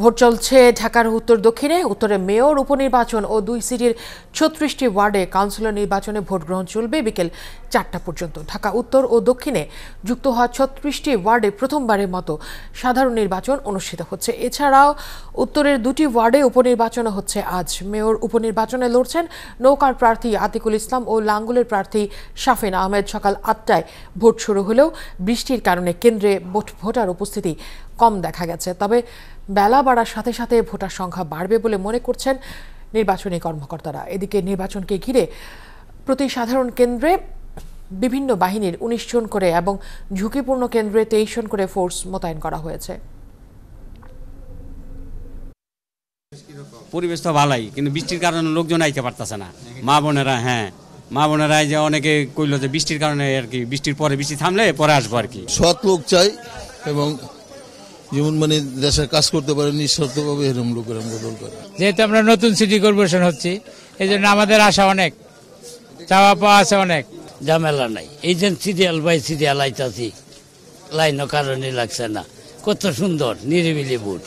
Vote চলছে ঢাকার উত্তর দক্ষিণে। উত্তরে মেয়র উপনির্বাচন ও 2 সিটির 36টি ওয়ার্ডে কাউন্সিলর নির্বাচনে ভোট গ্রহণ চলবে বিকেল 4টা পর্যন্ত। ঢাকা উত্তর ও দক্ষিণে যুক্ত হওয়া 36টি ওয়ার্ডে প্রথমবারের মতো সাধারণ নির্বাচন অনুষ্ঠিত হচ্ছে। এছাড়াও উত্তরের 2টি ওয়ার্ডে উপনির্বাচন হচ্ছে আজ। মেয়র উপনির্বাচনে লড়ছেন নৌকার প্রার্থী আতিকুল ইসলাম ও লাঙ্গুলের প্রার্থী শাফিন আহমেদ। সকাল 8টায় ভোট শুরু হলেও বৃষ্টির কারণে কেন্দ্রে ভোটার উপস্থিতি কম দেখা গেছে। তবে বেলা বাড়ার সাথে সাথে ভোটার সংখ্যা বাড়বে বলে মনে করছেন নির্বাচনী কর্মকর্তারা। এদিকে নির্বাচনকে ঘিরে প্রতি সাধারণ কেন্দ্রে বিভিন্ন বাহিনীর 19 জন করে এবং ঝুঁকিপূর্ণ কেন্দ্রে 23 জন করে ফোর্স মোতায়েন করা হয়েছে। পরিবেশ তো ভালোই, কিন্তু বৃষ্টির কারণে লোকজন আইতে পারতেছে না। মা বোনেরা যে অনেকে কইলো যে বৃষ্টির কারণে আর কি, বৃষ্টির পরে বৃষ্টি থামলে পরে আসবো আর কি। সৎ লোক চাই এবং যেমন দেশের কাজ করতে পারে নিঃস্বার্থভাবে এরকম লোকের আমাকে দরকার। যেহেতু আমরা নতুন সিটি কর্পোরেশন হচ্ছি, এই জন্য আমাদের আশা অনেক, চাওয়া পাওয়া আছে অনেক। ঝামেলা নাই, এই যে সিরিয়াল বাই সিরিয়াল আইতাছি, লাইনও কারণে লাগছে না। কত সুন্দর নিরিবিলি ভোট।